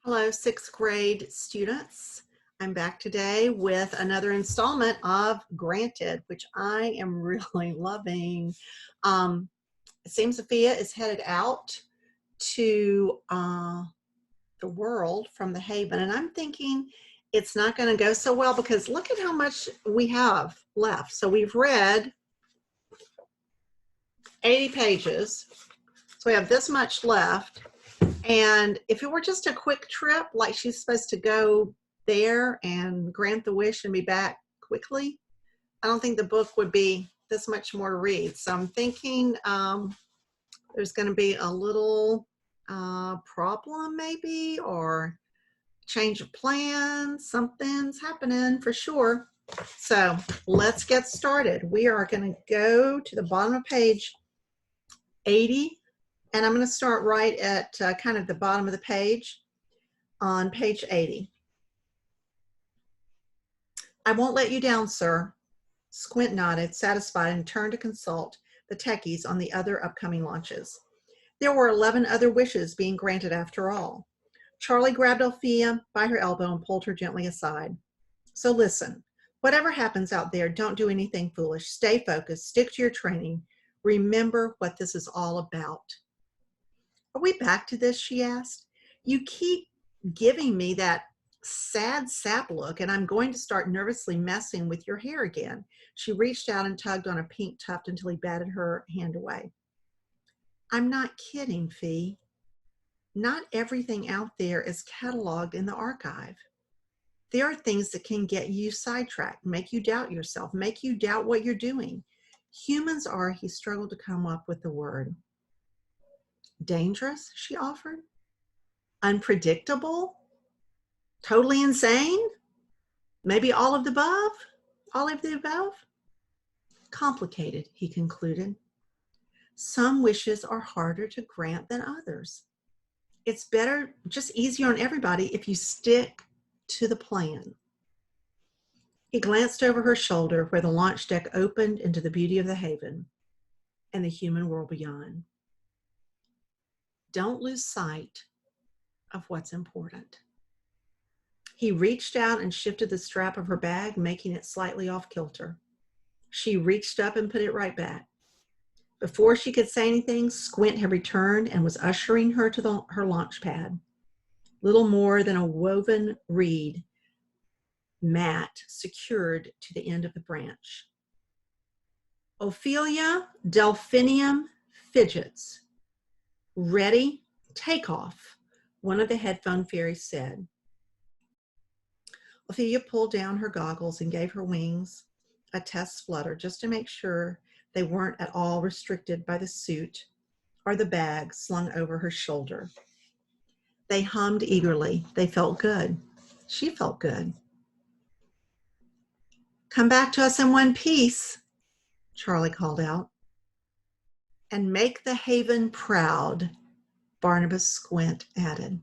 Hello, sixth grade students. I'm back today with another installment of Granted, which I am really loving. It seems Sophia is headed out to the world from the Haven, and I'm thinking it's not going to go so well because look at how much we have left. So we've read 80 pages, so we have this much left. And if it were just a quick trip, like she's supposed to go there and grant the wish and be back quickly, I don't think the book would be this much more to read. So I'm thinking there's going to be a little problem maybe, or change of plans. Something's happening for sure. So let's get started. We are going to go to the bottom of page 80. And I'm going to start right at kind of the bottom of the page on page 80. I won't let you down, sir. Squint nodded, satisfied, and turned to consult the techies on the other upcoming launches. There were 11 other wishes being granted after all. Charlie grabbed Althea by her elbow and pulled her gently aside. So listen, whatever happens out there, don't do anything foolish. Stay focused, stick to your training. Remember what this is all about. Are we back to this? She asked. You keep giving me that sad sap look, and I'm going to start nervously messing with your hair again. She reached out and tugged on a pink tuft until he batted her hand away. I'm not kidding, Fee. Not everything out there is cataloged in the archive. There are things that can get you sidetracked, make you doubt yourself, make you doubt what you're doing. Humans are, he struggled to come up with the word. Dangerous, she offered. Unpredictable? Totally insane? Maybe all of the above? All of the above? Complicated, he concluded. Some wishes are harder to grant than others. It's better, just easier on everybody if you stick to the plan. He glanced over her shoulder where the launch deck opened into the beauty of the Haven and the human world beyond. Don't lose sight of what's important. He reached out and shifted the strap of her bag, making it slightly off kilter. She reached up and put it right back. Before she could say anything, Squint had returned and was ushering her to her launch pad. Little more than a woven reed mat secured to the end of the branch. Ophelia Delphinium Fidgets. Ready, take off, one of the headphone fairies said. Ophelia pulled down her goggles and gave her wings a test flutter just to make sure they weren't at all restricted by the suit or the bag slung over her shoulder. They hummed eagerly. They felt good. She felt good. Come back to us in one piece, Charlie called out. And make the Haven proud, Barnabas Squint added.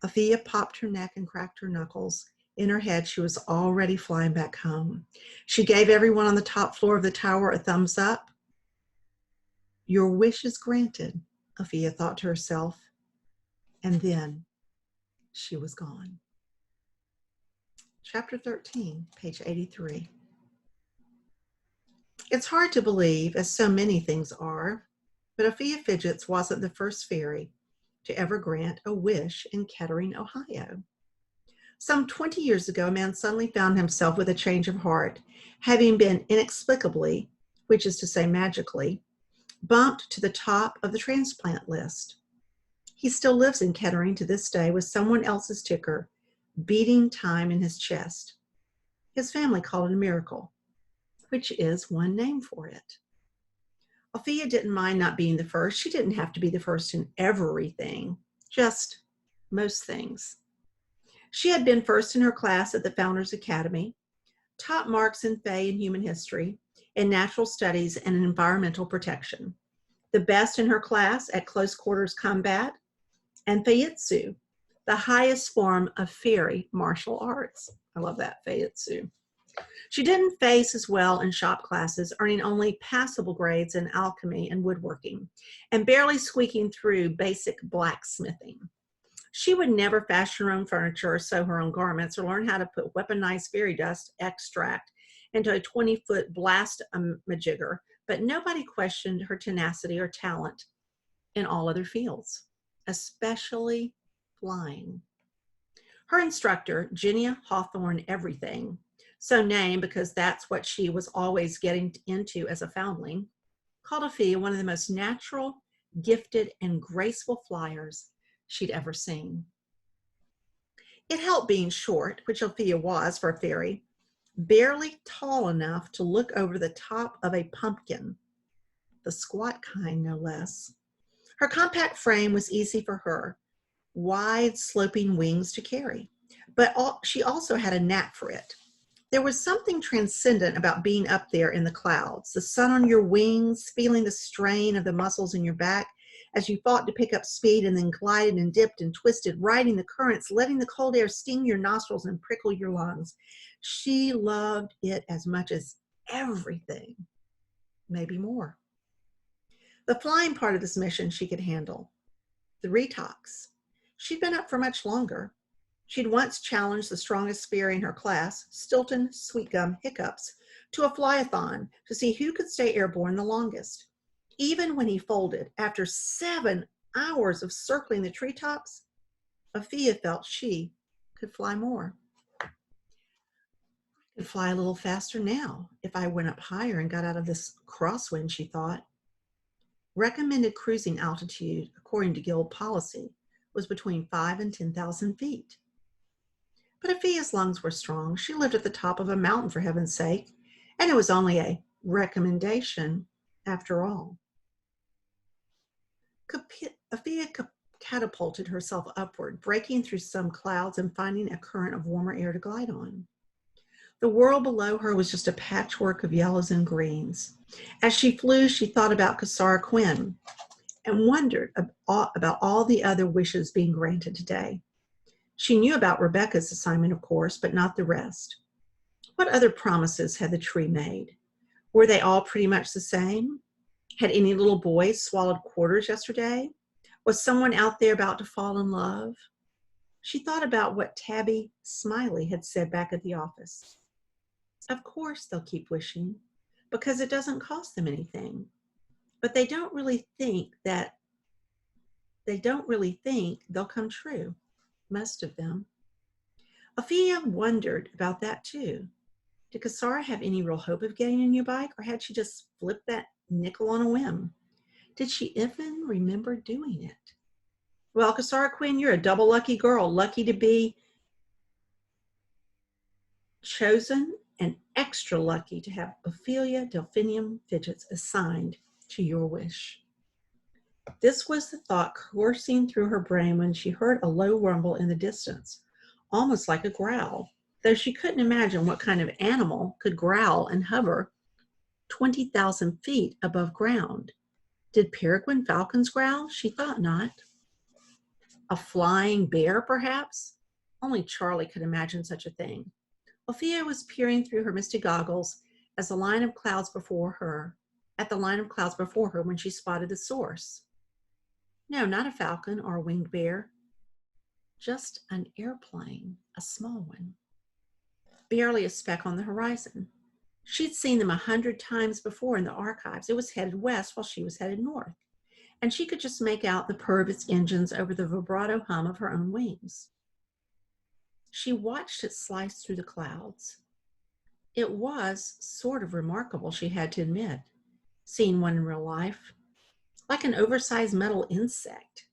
Althea popped her neck and cracked her knuckles. In her head, she was already flying back home. She gave everyone on the top floor of the tower a thumbs up. Your wish is granted, Althea thought to herself. And then she was gone. Chapter 13, page 83. It's hard to believe, as so many things are, but Ophelia Fidgets wasn't the first fairy to ever grant a wish in Kettering, Ohio. Some 20 years ago, a man suddenly found himself with a change of heart, having been inexplicably, which is to say magically, bumped to the top of the transplant list. He still lives in Kettering to this day with someone else's ticker beating time in his chest. His family called it a miracle, which is one name for it. Althea didn't mind not being the first. She didn't have to be the first in everything, just most things. She had been first in her class at the Founders Academy, top marks in Fay and human history, in natural studies and in environmental protection, the best in her class at close quarters combat, and Faiitsu, the highest form of fairy martial arts. I love that, Faiitsu. She didn't face as well in shop classes, earning only passable grades in alchemy and woodworking, and barely squeaking through basic blacksmithing. She would never fashion her own furniture or sew her own garments or learn how to put weaponized fairy dust extract into a 20-foot blast majigger, but nobody questioned her tenacity or talent in all other fields, especially flying. Her instructor, Genia Hawthorne Everything, so named because that's what she was always getting into as a foundling, called Afia one of the most natural, gifted, and graceful flyers she'd ever seen. It helped being short, which Afia was for a fairy, barely tall enough to look over the top of a pumpkin, the squat kind no less. Her compact frame was easy for her, wide sloping wings to carry, but she also had a knack for it. There was something transcendent about being up there in the clouds, the sun on your wings, feeling the strain of the muscles in your back as you fought to pick up speed and then glided and dipped and twisted, riding the currents, letting the cold air sting your nostrils and prickle your lungs. She loved it as much as everything, maybe more. The flying part of this mission she could handle. The retox. She'd been up for much longer. She'd once challenged the strongest fairy in her class, Stilton Sweetgum Hiccups, to a flyathon to see who could stay airborne the longest. Even when he folded, after 7 hours of circling the treetops, Afia felt she could fly more. I could fly a little faster now if I went up higher and got out of this crosswind, she thought. Recommended cruising altitude, according to Guild policy, was between 5,000 and 10,000 feet. But Afia's lungs were strong. She lived at the top of a mountain, for heaven's sake, and it was only a recommendation after all. Afia catapulted herself upward, breaking through some clouds and finding a current of warmer air to glide on. The world below her was just a patchwork of yellows and greens. As she flew, she thought about Cassara Quinn and wondered about all the other wishes being granted today. She knew about Rebecca's assignment, of course, but not the rest. What other promises had the tree made? Were they all pretty much the same? Had any little boy swallowed quarters yesterday? Was someone out there about to fall in love? She thought about what Tabby Smiley had said back at the office. Of course they'll keep wishing, because it doesn't cost them anything. But they don't really think they'll come true, most of them. Afia wondered about that too. Did Cassara have any real hope of getting a new bike, or had she just flipped that nickel on a whim? Did she even remember doing it? Well, Cassara Quinn, you're a double lucky girl, lucky to be chosen and extra lucky to have Ophelia Delphinium fidgets assigned to your wish. This was the thought coursing through her brain when she heard a low rumble in the distance, almost like a growl, though she couldn't imagine what kind of animal could growl and hover 20,000 feet above ground. Did peregrine falcons growl? She thought not. A flying bear, perhaps? Only Charlie could imagine such a thing. Afia was peering through her misty goggles at the line of clouds before her when she spotted the source. No, not a falcon or a winged bear, just an airplane, a small one. Barely a speck on the horizon. She'd seen them 100 times before in the archives. It was headed west while she was headed north, and she could just make out the purr of its engines over the vibrato hum of her own wings. She watched it slice through the clouds. It was sort of remarkable, she had to admit, seeing one in real life, like an oversized metal insect.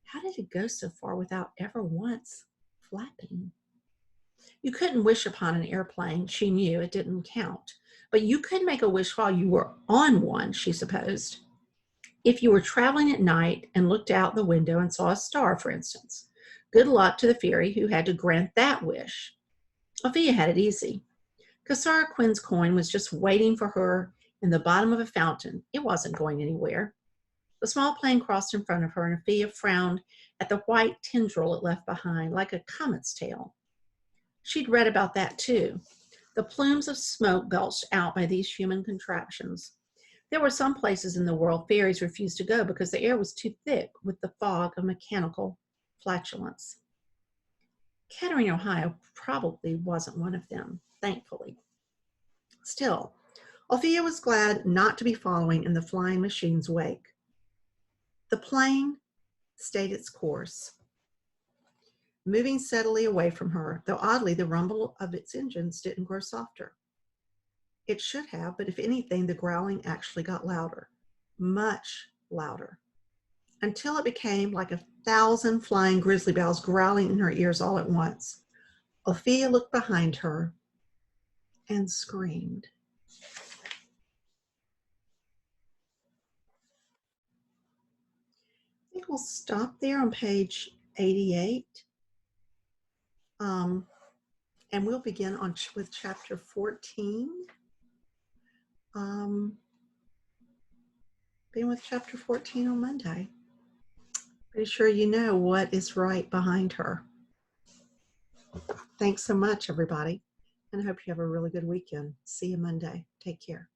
How did it go so far without ever once flapping? You couldn't wish upon an airplane. She knew it didn't count, but you could make a wish while you were on one, she supposed. If you were traveling at night and looked out the window and saw a star, for instance, good luck to the fairy who had to grant that wish. Afia had it easy. Cassara Quinn's coin was just waiting for her in the bottom of a fountain. It wasn't going anywhere. The small plane crossed in front of her, and Afia frowned at the white tendril it left behind, like a comet's tail. She'd read about that too. The plumes of smoke belched out by these human contraptions. There were some places in the world fairies refused to go because the air was too thick with the fog of mechanical flatulence. Kettering, Ohio probably wasn't one of them, thankfully. Still, Althea was glad not to be following in the flying machine's wake. The plane stayed its course, moving steadily away from her, though oddly the rumble of its engines didn't grow softer. It should have, but if anything, the growling actually got louder, much louder, until it became like 1,000 flying grizzly bears growling in her ears all at once. Althea looked behind her and screamed. I think we'll stop there on page 88. And we'll begin with chapter 14. Begin with chapter 14 on Monday. Pretty sure you know what is right behind her. Thanks so much, everybody. And I hope you have a really good weekend. See you Monday. Take care.